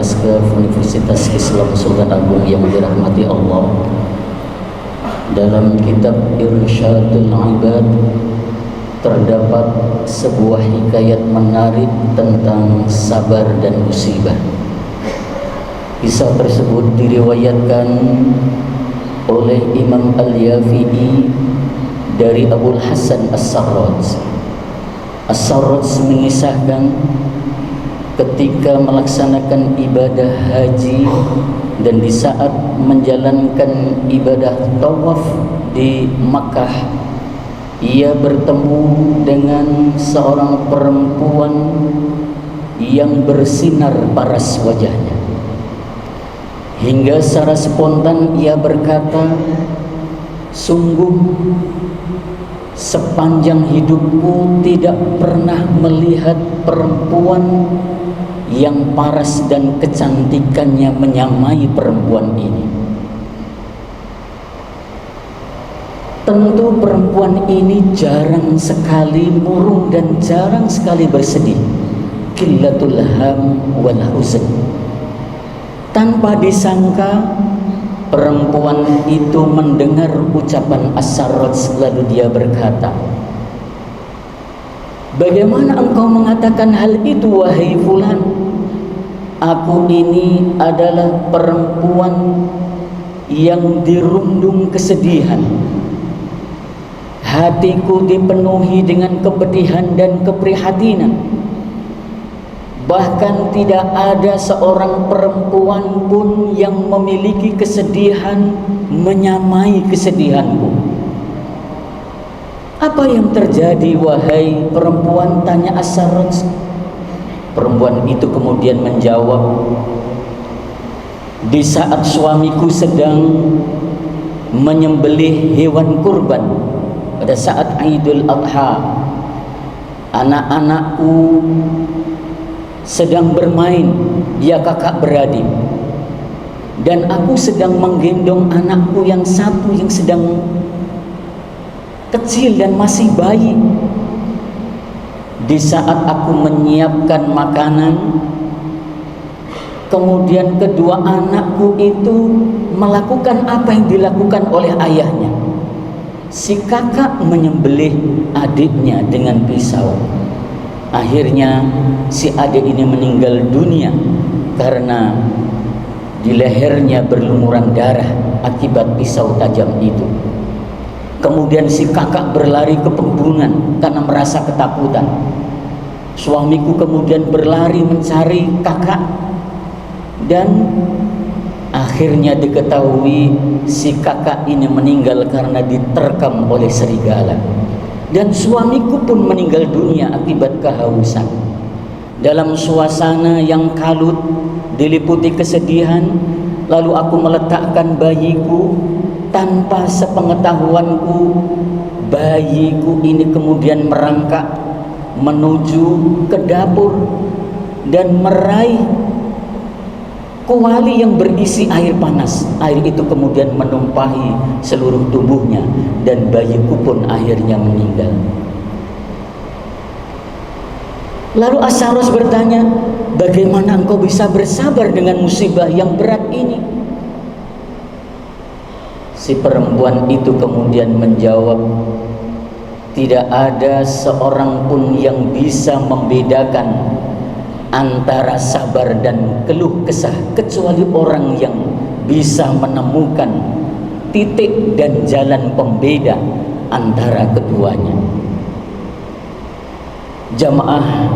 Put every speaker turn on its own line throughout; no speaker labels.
Askar Universitas Islam Sultan Agung yang dirahmati Allah, dalam kitab Irsyadul Ibad terdapat sebuah hikayat menarik tentang sabar dan musibah. Kisah tersebut diriwayatkan oleh Imam Al-Yafi'i dari Abul Hasan As-Sarraj. As-Sarraj mengisahkan ketika melaksanakan ibadah haji dan di saat menjalankan ibadah tawaf di Makkah, ia bertemu dengan seorang perempuan yang bersinar paras wajahnya. Hingga secara spontan ia berkata, "Sungguh sepanjang hidupku tidak pernah melihat perempuan yang paras dan kecantikannya menyamai perempuan ini." Tentu perempuan ini jarang sekali murung dan jarang sekali bersedih. Qillatul ham wal huzn. Tanpa disangka perempuan itu mendengar ucapan As-Sarraj, lalu dia berkata, "Bagaimana engkau mengatakan hal itu, wahai fulan? Aku ini adalah perempuan yang dirundung kesedihan. Hatiku dipenuhi dengan kepedihan dan keprihatinan. Bahkan tidak ada seorang perempuan pun yang memiliki kesedihan menyamai kesedihanku." "Apa yang terjadi, wahai perempuan?" tanya As-Sarraj. Perempuan itu kemudian menjawab, "Di saat suamiku sedang menyembelih hewan kurban pada saat Idul Adha, anak-anakku sedang bermain, dia kakak beradik, dan aku sedang menggendong anakku yang satu yang sedang kecil dan masih bayi. Di saat aku menyiapkan makanan, kemudian kedua anakku itu melakukan apa yang dilakukan oleh ayahnya. Si kakak menyembelih adiknya dengan pisau. Akhirnya si adik ini meninggal dunia karena di lehernya berlumuran darah akibat pisau tajam itu. Kemudian si kakak berlari ke pegunungan karena merasa ketakutan. Suamiku kemudian berlari mencari kakak, dan akhirnya diketahui si kakak ini meninggal karena diterkam oleh serigala. Dan suamiku pun meninggal dunia akibat kehausan." Dalam suasana yang kalut diliputi kesedihan, lalu aku meletakkan bayiku. Tanpa sepengetahuanku, bayiku ini kemudian merangkak menuju ke dapur dan meraih kuali yang berisi air panas. Air itu kemudian menumpahi seluruh tubuhnya dan bayiku pun akhirnya meninggal. Lalu As-Sarraj bertanya, "Bagaimana engkau bisa bersabar dengan musibah yang berat ini?" Si perempuan itu kemudian menjawab, "Tidak ada seorang pun yang bisa membedakan antara sabar dan keluh kesah kecuali orang yang bisa menemukan titik dan jalan pembeda antara keduanya." Jamaah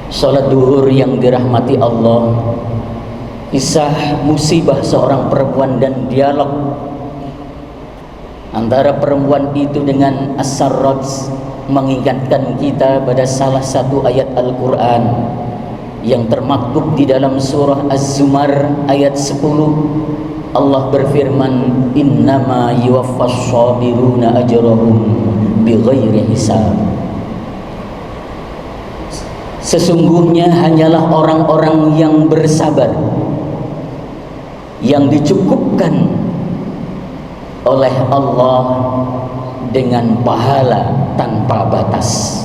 salat duhur yang dirahmati Allah, kisah musibah seorang perempuan dan dialog antara perempuan itu dengan As-Sarraj mengingatkan kita pada salah satu ayat Al-Quran yang termaktub di dalam surah Az-Zumar ayat 10. Allah berfirman, "Innama yuwaffas sabiruna ajrahum bighairi hisab." Sesungguhnya hanyalah orang-orang yang bersabar yang dicukupkan oleh Allah dengan pahala tanpa batas.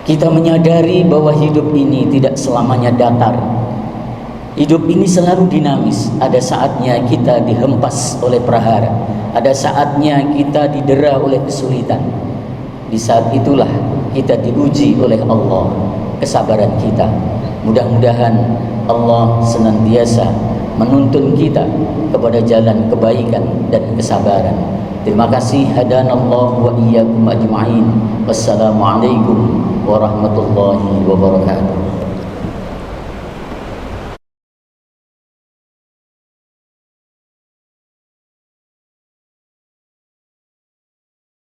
Kita menyadari bahwa hidup ini tidak selamanya datar. Hidup ini selalu dinamis. Ada saatnya kita dihempas oleh prahara, ada saatnya kita didera oleh kesulitan. Di saat itulah kita diuji oleh Allah kesabaran kita. Mudah-mudahan Allah senantiasa menuntun kita kepada jalan kebaikan dan kesabaran. Terima kasih. Hadanallahu wa iyyakum ajma'in. Wassalamualaikum warahmatullahi wabarakatuh.